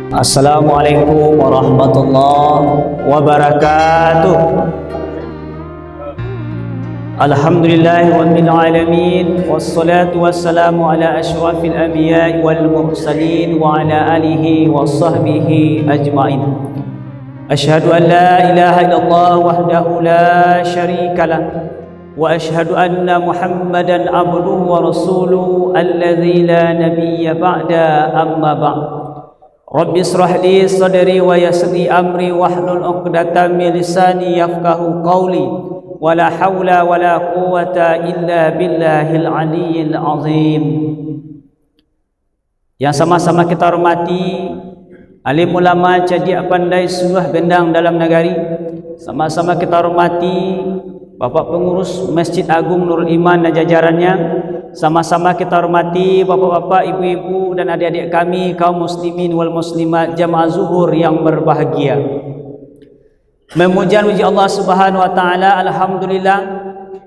Assalamualaikum warahmatullahi wabarakatuh. Alhamdulillahi rabbil alamin, wassalatu wassalamu ala asyrafil anbiya'i wal mursalin wa ala alihi wa sahbihi ajma'in. Asyhadu an la ilaha illallah wahdahu la syarika lah wa asyhadu anna Muhammadan abduhu wa rasuluhu alladzi la nabiyya ba'da, amma ba'd. Rabbi israh li sadri wa yassir li amri wahlul 'uqdatam min lisani yafqahu qawli wa la haula wa la quwwata illa billahil aliyyil azim. Yang sama-sama kita hormati alim ulama cerdik pandai suluh bendang dalam negari, sama-sama kita hormati Bapak Pengurus Masjid Agung Nurul Iman dan jajarannya, sama-sama kita hormati bapak-bapak, ibu-ibu dan adik-adik kami kaum muslimin wal muslimat jamaah zuhur yang berbahagia. Memuja puji Allah Subhanahu wa taala, alhamdulillah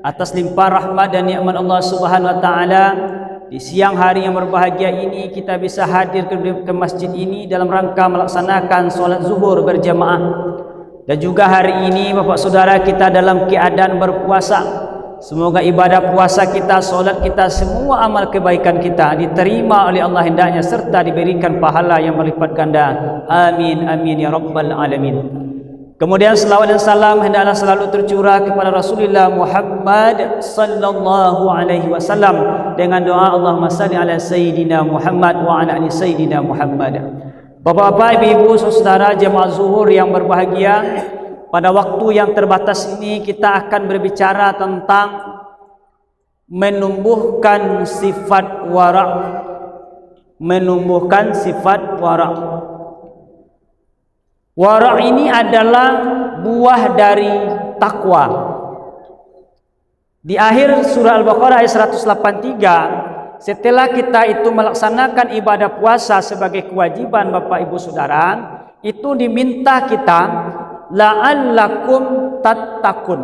atas limpah rahmat dan nikmat Allah Subhanahu wa taala. Di siang hari yang berbahagia ini kita bisa hadir ke masjid ini dalam rangka melaksanakan solat zuhur berjamaah. Dan juga hari ini Bapak Saudara kita dalam keadaan berpuasa. Semoga ibadah puasa kita, solat kita, semua amal kebaikan kita diterima oleh Allah hendaknya serta diberikan pahala yang berlipat ganda. Amin amin ya rabbal alamin. Kemudian selawat dan salam hendaklah selalu tercurah kepada Rasulullah Muhammad sallallahu alaihi wasallam dengan doa Allahumma shalli ala sayyidina Muhammad wa ala ali sayyidina Muhammad. Bapak-bapak, ibu-ibu, saudara jemaah zuhur yang berbahagia, pada waktu yang terbatas ini kita akan berbicara tentang menumbuhkan sifat wara'. Menumbuhkan sifat wara'. Wara' ini adalah buah dari takwa. Di akhir surah Al-Baqarah ayat 183, setelah kita itu melaksanakan ibadah puasa sebagai kewajiban Bapak Ibu Saudara, itu diminta kita la'allakum tattaqun.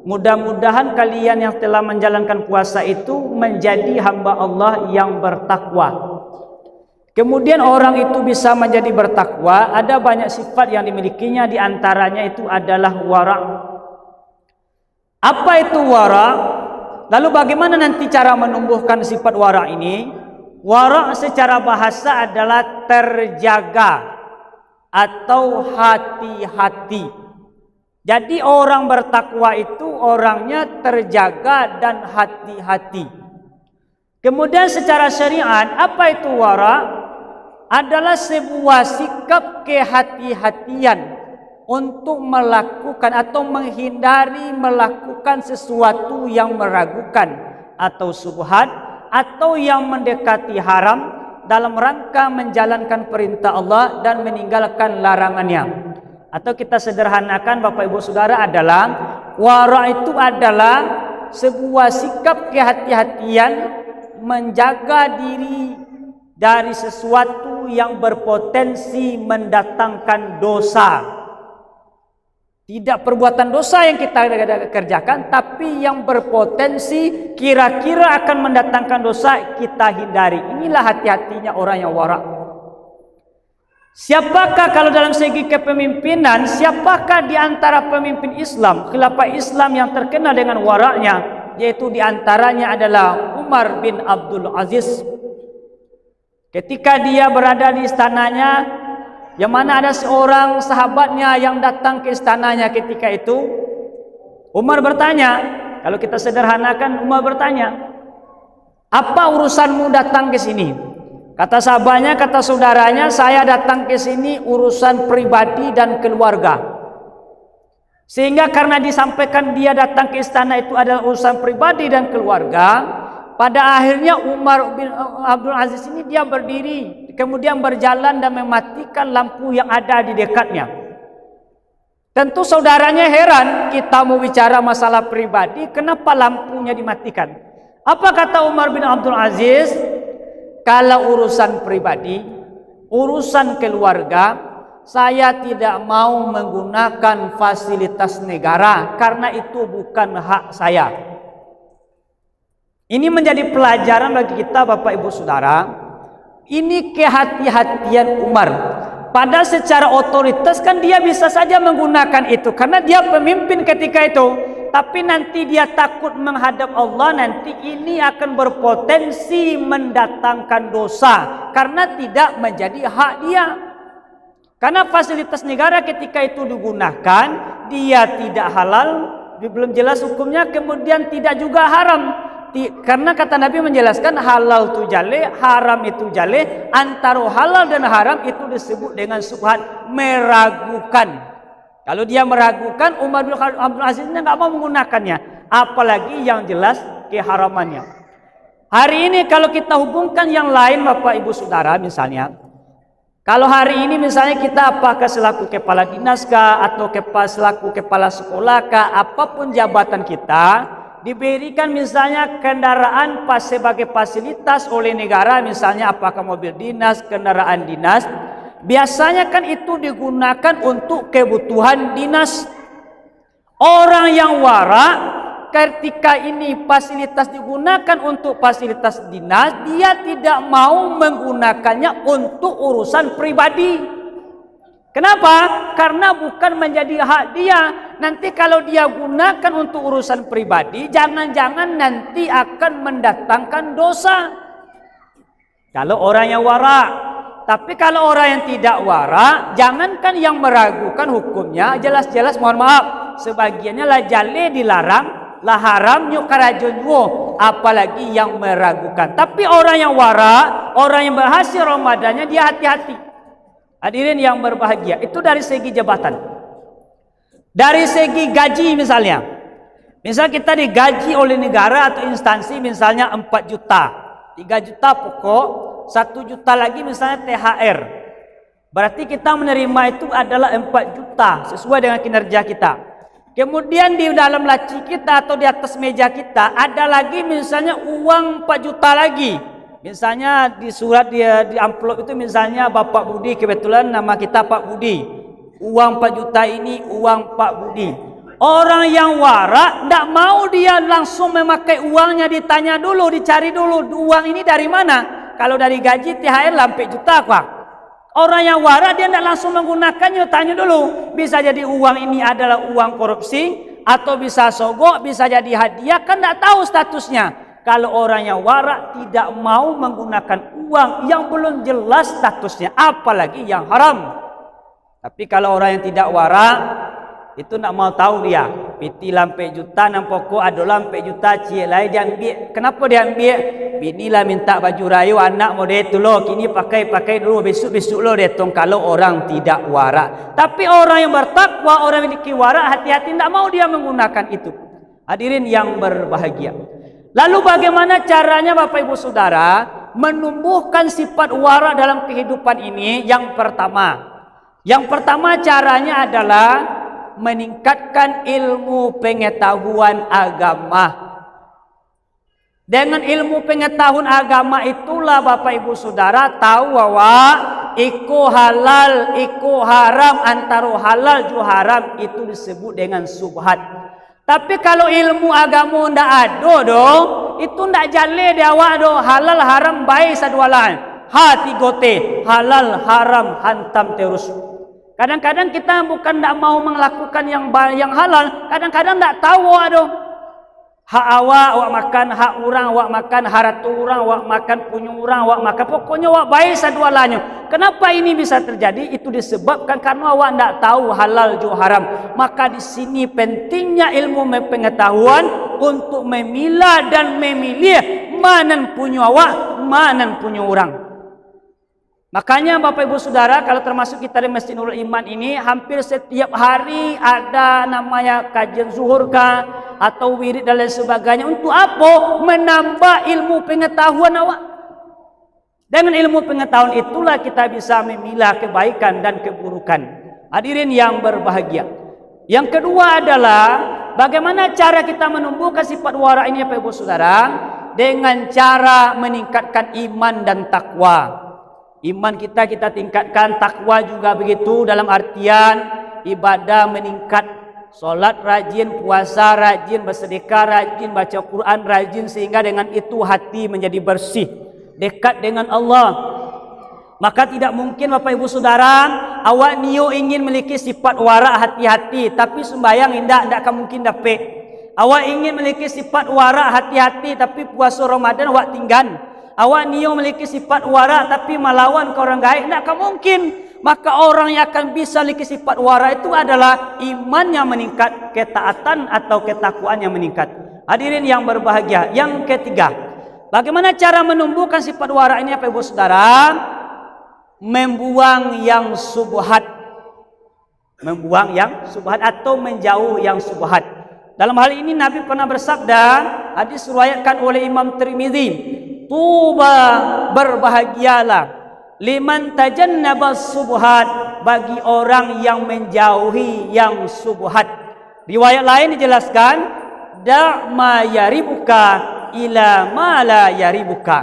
Mudah-mudahan kalian yang telah menjalankan puasa itu menjadi hamba Allah yang bertakwa. Kemudian orang itu bisa menjadi bertakwa, ada banyak sifat yang dimilikinya, di antaranya itu adalah wara'. Apa itu wara'? Lalu bagaimana nanti cara menumbuhkan sifat wara' ini? Wara' secara bahasa adalah terjaga atau hati-hati. Jadi orang bertakwa itu orangnya terjaga dan hati-hati. Kemudian secara syariat, apa itu wara'? Adalah sebuah sikap kehati-hatian untuk melakukan atau menghindari melakukan sesuatu yang meragukan atau syubhat atau yang mendekati haram dalam rangka menjalankan perintah Allah dan meninggalkan larangannya. Atau kita sederhanakan Bapak Ibu Saudara adalah wara' itu adalah sebuah sikap kehati-hatian menjaga diri dari sesuatu yang berpotensi mendatangkan dosa. Tidak perbuatan dosa yang kita kerjakan, tapi yang berpotensi kira-kira akan mendatangkan dosa kita hindari. Inilah hati-hatinya orang yang wara'. Siapakah kalau dalam segi kepemimpinan, siapakah di antara pemimpin Islam, khilafah Islam yang terkenal dengan wara'nya? Yaitu di antaranya adalah Umar bin Abdul Aziz. Ketika dia berada di istananya, yang mana ada seorang sahabatnya yang datang ke istananya ketika itu, Umar bertanya, kalau kita sederhanakan, Umar bertanya, apa urusanmu datang ke sini? Kata sahabatnya, kata saudaranya, saya datang ke sini urusan pribadi dan keluarga. Sehingga karena disampaikan dia datang ke istana itu adalah urusan pribadi dan keluarga, pada akhirnya Umar bin Abdul Aziz ini dia berdiri, kemudian berjalan dan mematikan lampu yang ada di dekatnya. Tentu saudaranya heran, kita mau bicara masalah pribadi, kenapa lampunya dimatikan? Apa kata Umar bin Abdul Aziz? Kalau urusan pribadi, urusan keluarga, saya tidak mau menggunakan fasilitas negara karena itu bukan hak saya. Ini menjadi pelajaran bagi kita Bapak Ibu Saudara. Ini kehati-hatian Umar. Padahal secara otoritas kan dia bisa saja menggunakan itu karena dia pemimpin ketika itu. Tapi nanti dia takut menghadap Allah, nanti ini akan berpotensi mendatangkan dosa karena tidak menjadi hak dia. Karena fasilitas negara ketika itu digunakan, dia tidak halal, belum jelas hukumnya, kemudian tidak juga haram. Karena kata Nabi menjelaskan halal itu jale, haram itu jale. Antara halal dan haram itu disebut dengan subhat, meragukan. Kalau dia meragukan, Umar bin Abdul Aziz nggak mau menggunakannya, apalagi yang jelas keharamannya. Hari ini kalau kita hubungkan yang lain, Bapak Ibu Saudara, misalnya, kalau hari ini misalnya kita apakah selaku kepala dinas kah, atau selaku kepala sekolah kah, apapun jabatan kita, diberikan misalnya kendaraan sebagai fasilitas oleh negara, misalnya apakah mobil dinas, kendaraan dinas. Biasanya kan itu digunakan untuk kebutuhan dinas. Orang yang warak ketika ini fasilitas digunakan untuk fasilitas dinas, dia tidak mau menggunakannya untuk urusan pribadi. Kenapa? Karena bukan menjadi hak dia. Nanti kalau dia gunakan untuk urusan pribadi, jangan-jangan nanti akan mendatangkan dosa. Kalau orang yang warak. Tapi kalau orang yang tidak warak, jangankan yang meragukan hukumnya, jelas-jelas mohon maaf, sebagiannya lah jale dilarang, lah haram nyukarajun wo, apalagi yang meragukan. Tapi orang yang warak, orang yang berhasil Ramadannya, dia hati-hati. Hadirin yang berbahagia, itu dari segi jabatan. Dari segi gaji misalnya. Misal kita digaji oleh negara atau instansi misalnya 4 juta. 3 juta pokok, 1 juta lagi misalnya THR. Berarti kita menerima itu adalah 4 juta sesuai dengan kinerja kita. Kemudian di dalam laci kita atau di atas meja kita ada lagi misalnya uang 4 juta lagi. Misalnya di surat dia di amplop itu misalnya Bapak Budi, kebetulan nama kita Pak Budi. Uang 4 juta ini uang Pak Budi. Orang yang warak tidak mau dia langsung memakai uangnya, ditanya dulu, dicari dulu uang ini dari mana. Kalau dari gaji THR lampe juta kok. Orang yang warak dia tidak langsung menggunakannya, tanya dulu. Bisa jadi uang ini adalah uang korupsi, atau bisa sogok, bisa jadi hadiah, kan tidak tahu statusnya. Kalau orang yang warak tidak mau menggunakan uang yang belum jelas statusnya, apalagi yang haram. Tapi kalau orang yang tidak warak, itu nak mau tahu dia. Piti lampe juta nang pokok ada lampe juta cie lain dia ambil. Kenapa dia ambil? Binilah minta baju rayu anak mau dia tu loh. Kini pakai dulu, besok loh dia tong. Kalau orang tidak warak. Tapi orang yang bertakwa, orang yang memiliki warak, hati-hati tidak mau dia menggunakan itu. Hadirin yang berbahagia. Lalu bagaimana caranya Bapak Ibu Saudara menumbuhkan sifat warak dalam kehidupan ini? Yang pertama caranya adalah meningkatkan ilmu pengetahuan agama. Dengan ilmu pengetahuan agama itulah Bapak Ibu Saudara tahu bahwa iko halal, iko haram, antara halal juga haram itu disebut dengan subhat. Tapi kalau ilmu agama ndak ada dong, itu ndak jale dia awak do halal haram baik sadualan. Hati gote halal haram hantam terus. Kadang-kadang kita bukan tidak mau melakukan yang halal, kadang-kadang tidak tahu aduh. Hak awak makan, hak orang awak makan, haratu orang awak makan, punya orang awak makan. Pokoknya awak baik sadualanya. Kenapa ini bisa terjadi? Itu disebabkan karena awak tidak tahu halal juga haram. Maka di sini pentingnya ilmu pengetahuan untuk memilah dan memilih mana punya awak, mana punya orang. Makanya Bapak Ibu Saudara, kalau termasuk kita di Masjid Nurul Iman ini, hampir setiap hari ada namanya kajian zuhur kah, atau wirid dan lain sebagainya. Untuk apa? Menambah ilmu pengetahuan awak. Dengan ilmu pengetahuan itulah kita bisa memilah kebaikan dan keburukan. Hadirin yang berbahagia. Yang kedua adalah bagaimana cara kita menumbuhkan sifat wara ini Bapak Ibu Saudara? Dengan cara meningkatkan iman dan takwa. Iman kita tingkatkan, takwa juga begitu, dalam artian ibadah meningkat, solat rajin, puasa rajin, bersedekah rajin, baca Quran rajin, sehingga dengan itu hati menjadi bersih, dekat dengan Allah. Maka tidak mungkin Bapak Ibu Saudara, awak niyo ingin memiliki sifat wara hati-hati, tapi sembahyang tidak akan mungkin dapat. Awak ingin memiliki sifat wara hati-hati, tapi puasa Ramadan awak tinggal. Awak niyo memiliki sifat wara, tapi melawan ke orang gaib, tidak akan mungkin. Maka orang yang akan bisa memiliki sifat wara itu adalah iman yang meningkat, ketaatan atau ketakwaan yang meningkat. Hadirin yang berbahagia, yang ketiga, bagaimana cara menumbuhkan sifat wara ini Bapak Ibu Saudara? Membuang yang subhat, membuang yang subhat atau menjauh yang subhat. Dalam hal ini Nabi pernah bersabda, hadis riwayatkan oleh Imam Tirmizi, tuba, berbahagialah liman tajannaba subhat, bagi orang yang menjauhi yang subhat. Riwayat lain dijelaskan, da ma yaribuka ila ma la yaribuka,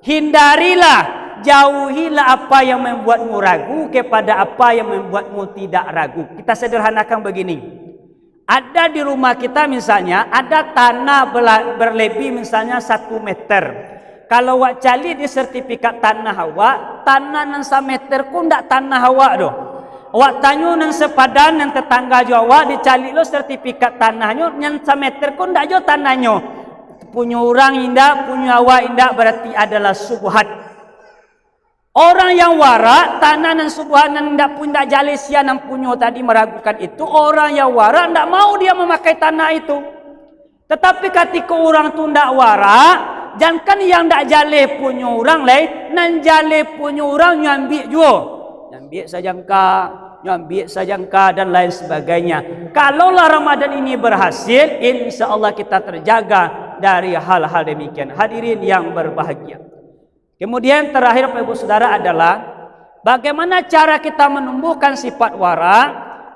hindarilah, jauhilah apa yang membuatmu ragu kepada apa yang membuatmu tidak ragu. Kita sederhanakan begini. Ada di rumah kita misalnya, ada tanah berlebih misalnya 1 meter. Kalau awak cali di sertifikat tanah awak, tanah nan 1 meter ku ndak tanah awak doh. Awak tanyo nan sepadan nan tetangga jo awak dicali lo sertifikat tanahnya nan 1 meter ku ndak jo tanahnya. Punya orang indak, punya awak indak, berarti adalah subhat. Orang yang wara, tanah dan subhanan tidak punya jalisia yang punya tadi meragukan itu. Orang yang wara tidak mau dia memakai tanah itu. Tetapi ketika orang tu tidak wara, jangan yang tidak jale punya orang lain, nan jale punya orang nyambil juga, nyambil sajangka dan lain sebagainya. Kalaulah Ramadan ini berhasil, insya Allah kita terjaga dari hal-hal demikian. Hadirin yang berbahagia. Kemudian terakhir Bapak Ibu Saudara adalah bagaimana cara kita menumbuhkan sifat wara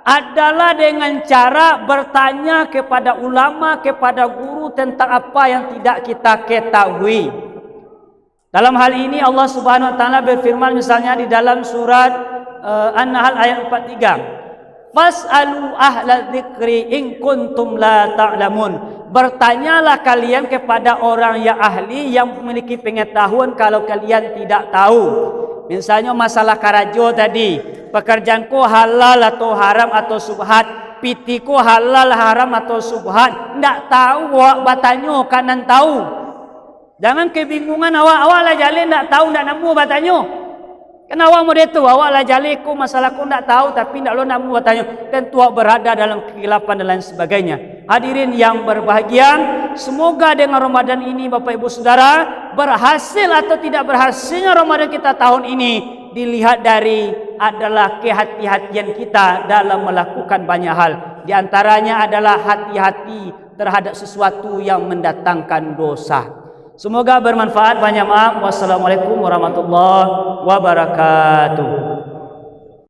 adalah dengan cara bertanya kepada ulama, kepada guru tentang apa yang tidak kita ketahui. Dalam hal ini Allah Subhanahu wa taala berfirman misalnya di dalam surat An-Nahl ayat 43. Fas'alu ahla dzikri in kuntum la ta'lamun. Bertanyalah kalian kepada orang yang ahli yang memiliki pengetahuan kalau kalian tidak tahu. Misalnya masalah karajo tadi, pekerjaanku halal atau haram atau subhat, pitiku halal haram atau subhat, tidak tahu awak batanyo kanan tahu. Jangan kebingungan awak lah jalan tidak tahu tidak namu batanyo. Kan awak mau itu awak lah jaliku masalahku tidak tahu tapi tidak lo namu batanyo. Tentu awak berada dalam kegilapan dan lain sebagainya. Hadirin yang berbahagia, semoga dengan Ramadan ini Bapak Ibu Saudara berhasil atau tidak berhasilnya Ramadan kita tahun ini dilihat dari adalah kehati-hatian kita dalam melakukan banyak hal. Di antaranya adalah hati-hati terhadap sesuatu yang mendatangkan dosa. Semoga bermanfaat. Banyak maaf. Wassalamualaikum warahmatullahi wabarakatuh.